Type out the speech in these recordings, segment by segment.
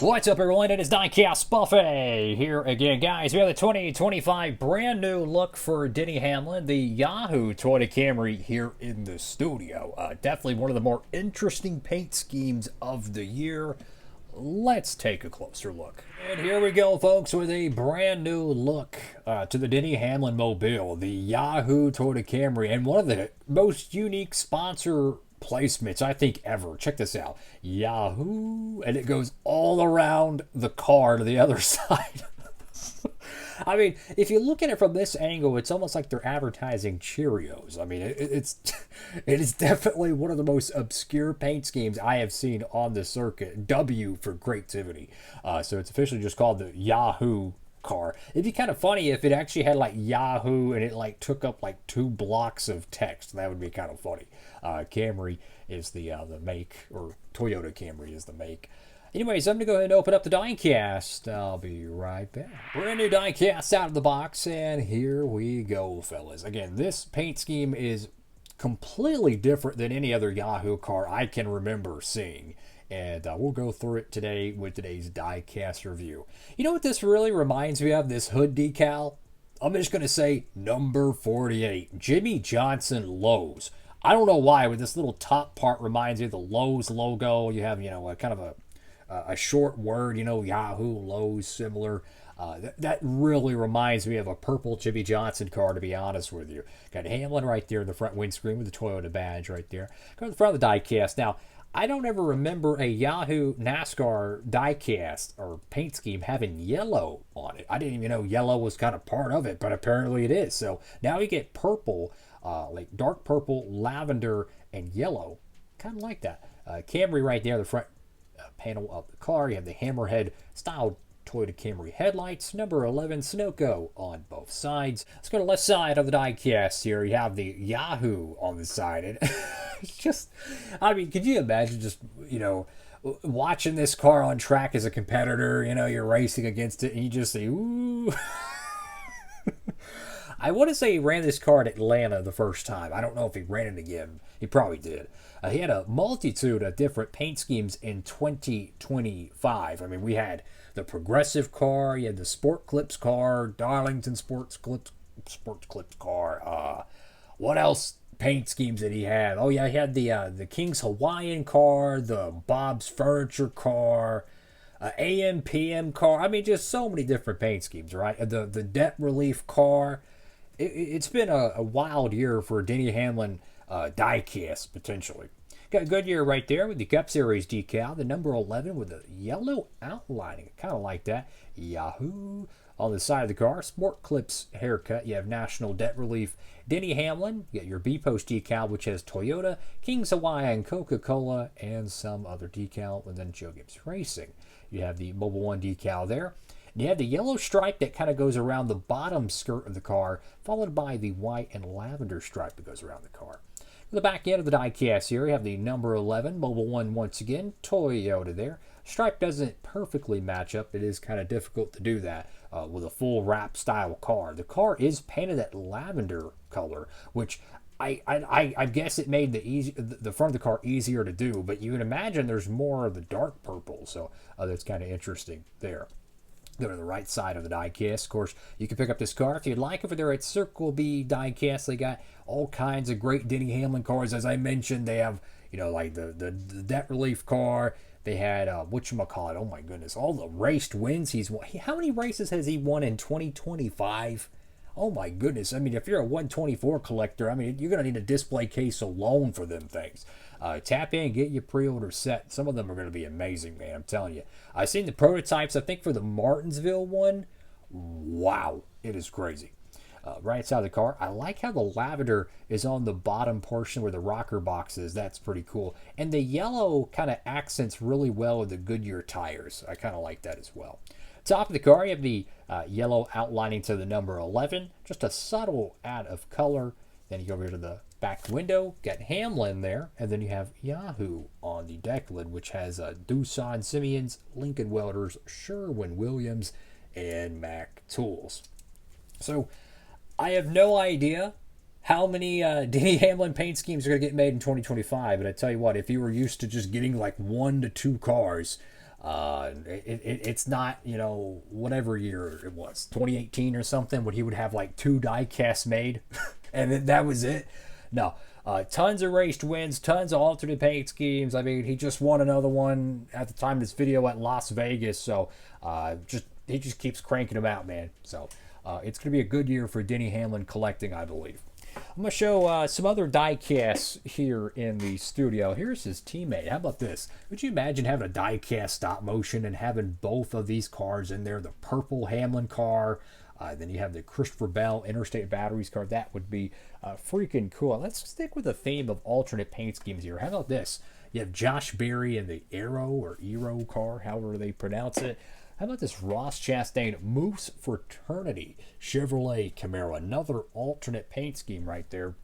What's up, everyone? It is Diecastbuffet here again, guys. We have the 2025 brand new look for Denny Hamlin, the Yahoo Toyota Camry here in the studio. Definitely one of the more interesting paint schemes of the year. Let's take a closer look. And here we go, folks, with a brand new look to the Denny Hamlin Mobile, the Yahoo Toyota Camry, and one of the most unique sponsor placements I think ever. Check this out. Yahoo, and it goes all around the car to the other side. I mean, if you look at it from this angle, it's almost like they're advertising Cheerios. I mean, it is definitely one of the most obscure paint schemes I have seen on the circuit. W for creativity. So it's officially just called the Yahoo car. It'd be kind of funny if it actually had like Yahoo and it like took up like 2 blocks of text. That would be kind of funny. Camry is the make, or Toyota Camry is the make. Anyways, I'm going to go ahead and open up the diecast. I'll be right back. Brand new diecast out of the box, and here we go, fellas. Again, this paint scheme is completely different than any other Yahoo car I can remember seeing. And we'll go through it today with today's diecast review. You know what this really reminds me of, this hood decal? I'm just going to say number 48, Jimmy Johnson Lowe's. I don't know why, but this little top part reminds me of the Lowe's logo. You have, a kind of a short word, Yahoo, Lowe's, similar. That really reminds me of a purple Jimmy Johnson car, to be honest with you. Got Hamlin right there in the front windscreen with the Toyota badge right there. Go to the front of the diecast. Now, I don't ever remember a Yahoo NASCAR diecast or paint scheme having yellow on it. I didn't even know yellow was kind of part of it, but apparently it is. So now you get purple, like dark purple, lavender, and yellow. Kind of like that. Camry right there, the front panel of the car. You have the hammerhead style Toyota Camry headlights, number 11 Sunoco on both sides. Let's go to the left side of the diecast here. You have the Yahoo on the side. And it's just, I mean, could you imagine just, watching this car on track as a competitor? You're racing against it and you just say, ooh. I want to say he ran this car at Atlanta the first time. I don't know if he ran it again. He probably did. He had a multitude of different paint schemes in 2025. I mean, we had the progressive car, you had the Sport Clips car, Darlington Sports Clips car. What else paint schemes did he have? Oh yeah, he had the King's Hawaiian car, the Bob's Furniture car, AM PM car. I mean, just so many different paint schemes, right? The debt relief car. It's been a wild year for Denny Hamlin diecast, potentially. Got a good year right there with the Cup Series decal, the number 11 with the yellow outlining. Kind of like that. Yahoo! On the side of the car, Sport Clips haircut. You have National Debt Relief. Denny Hamlin. You got your B-Post decal, which has Toyota, King's Hawaiian, Coca-Cola, and some other decal. And then Joe Gibbs Racing. You have the Mobile One decal there. And you have the yellow stripe that kind of goes around the bottom skirt of the car, followed by the white and lavender stripe that goes around the car. The back end of the diecast here, you have the number 11 Mobile One once again, Toyota there. Stripe doesn't perfectly match up. It is kind of difficult to do that with a full wrap style car. The car is painted that lavender color, which I guess it made the front of the car easier to do, but you can imagine there's more of the dark purple, so that's kind of interesting there. Go to the right side of the diecast. Of course, you can pick up this car if you'd like. Over there at Circle B Diecast, they got all kinds of great Denny Hamlin cars. As I mentioned, they have, like the debt relief car. They had, whatchamacallit, oh my goodness, all the raced wins he's won. How many races has he won in 2025? Oh my goodness. I mean, if you're a 124 collector, I mean, you're going to need a display case alone for them things. Tap in, get your pre-order set. Some of them are going to be amazing, man. I'm telling you. I've seen the prototypes, I think, for the Martinsville one. Wow. It is crazy. Right side of the car. I like how the lavender is on the bottom portion where the rocker box is. That's pretty cool. And the yellow kind of accents really well with the Goodyear tires. I kind of like that as well. Top of the car, you have the yellow outlining to the number 11. Just a subtle add of color. Then you go over to the back window, got Hamlin there, and then you have Yahoo on the deck lid, which has Doosan Simeons, Lincoln Welders, Sherwin-Williams, and Mac Tools. So I have no idea how many Denny Hamlin paint schemes are going to get made in 2025, but I tell you what, if you were used to just getting like 1 to 2 cars, It's not, you know, whatever year it was, 2018 or something, when he would have like 2 diecasts made, and that was it. No, tons of raced wins, tons of alternate paint schemes. I mean, he just won another one at the time of this video at Las Vegas, so he just keeps cranking them out, man. So it's going to be a good year for Denny Hamlin collecting, I believe. I'm going to show some other diecasts here in the studio. Here's his teammate. How about this? Would you imagine having a diecast stop motion and having both of these cars in there? The purple Hamlin car, then you have the Christopher Bell Interstate Batteries car. That would be freaking cool. Let's stick with the theme of alternate paint schemes here. How about this? You have Josh Berry in the Aero car, however they pronounce it. How about this Ross Chastain Moose Fraternity Chevrolet Camaro? Another alternate paint scheme right there.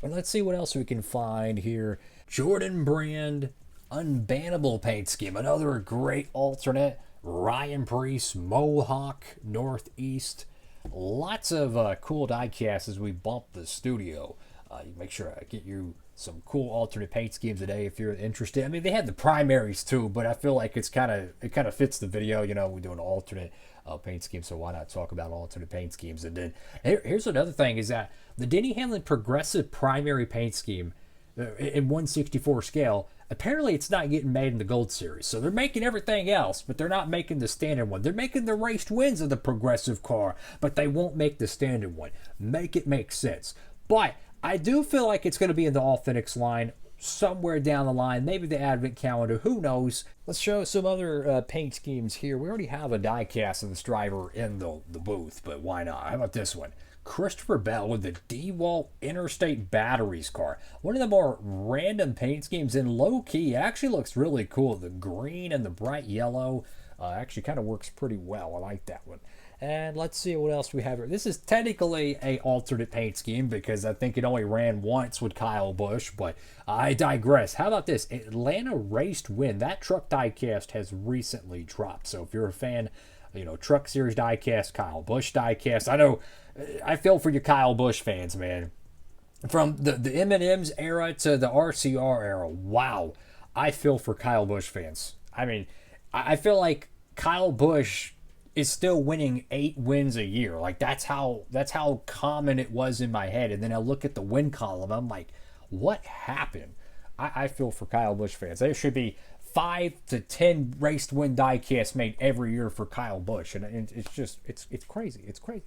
And let's see what else we can find here. Jordan Brand Unbannable paint scheme. Another great alternate. Ryan Preece Mohawk Northeast. Lots of cool diecasts as we bump the studio. Make sure I get you some cool alternate paint schemes today if you're interested. I mean, they had the primaries too, but I feel like it kind of fits the video. You know, we do an alternate paint scheme, so why not talk about alternate paint schemes? And then here's another thing: is that the Denny Hamlin progressive primary paint scheme in 1/64 scale. Apparently, it's not getting made in the Gold Series. So they're making everything else, but they're not making the standard one. They're making the raced wins of the progressive car, but they won't make the standard one. Make it make sense. But I do feel like it's going to be in the Authentic's line somewhere down the line. Maybe the Advent calendar. Who knows? Let's show some other paint schemes here. We already have a diecast of this driver in the booth, but why not? How about this one? Christopher Bell with the DeWalt Interstate Batteries car. One of the more random paint schemes in low-key. It actually looks really cool. The green and the bright yellow actually kind of works pretty well. I like that one. And let's see what else we have here. This is technically a alternate paint scheme because I think it only ran once with Kyle Busch, but I digress. How about this? Atlanta Raced Win. That truck diecast has recently dropped. So if you're a fan, you know, Truck Series diecast, Kyle Busch diecast. I know, I feel for you Kyle Busch fans, man. From the M&M's era to the RCR era, wow. I feel for Kyle Busch fans. I mean, I feel like Kyle Busch is still winning 8 wins a year. Like that's how common it was in my head. And then I look at the win column, I'm like, what happened? I feel for Kyle Busch fans. There should be 5 to 10 raced win diecasts made every year for Kyle Busch, and it's just it's crazy. It's crazy.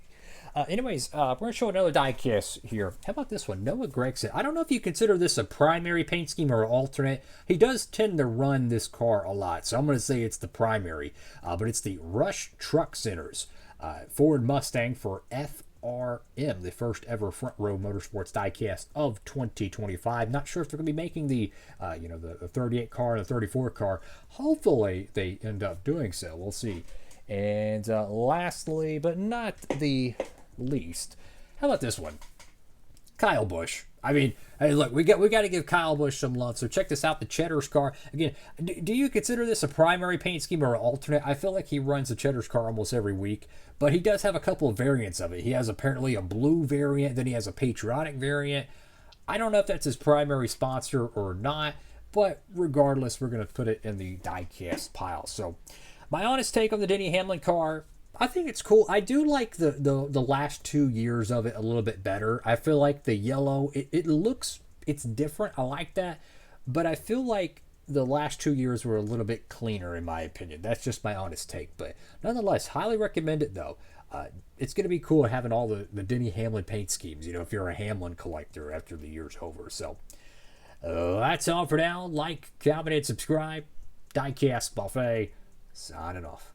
Anyways, we're going to show another diecast here. How about this one? Noah Gragson. I don't know if you consider this a primary paint scheme or alternate. He does tend to run this car a lot, so I'm going to say it's the primary. But it's the Rush Truck Centers Ford Mustang for FRM, the first ever Front Row Motorsports diecast of 2025. Not sure if they're going to be making the the 38 car and the 34 car. Hopefully they end up doing so. We'll see. And lastly, but not the least, how about this one? Kyle Busch. I mean, hey, look, we got to give Kyle Busch some love. So check this out, the Cheddar's car. Again, do you consider this a primary paint scheme or an alternate? I feel like he runs the Cheddar's car almost every week, but he does have a couple of variants of it. He has apparently a blue variant, then he has a patriotic variant. I don't know if that's his primary sponsor or not, but regardless, we're going to put it in the diecast pile. So my honest take on the Denny Hamlin car, I think it's cool. I do like the last 2 years of it a little bit better. I feel like the yellow, it's different. I like that. But I feel like the last 2 years were a little bit cleaner in my opinion. That's just my honest take. But nonetheless, highly recommend it though. It's going to be cool having all the Denny Hamlin paint schemes, you know, if you're a Hamlin collector after the year's over. So that's all for now. Like, comment, and subscribe. Diecastbuffet signing off.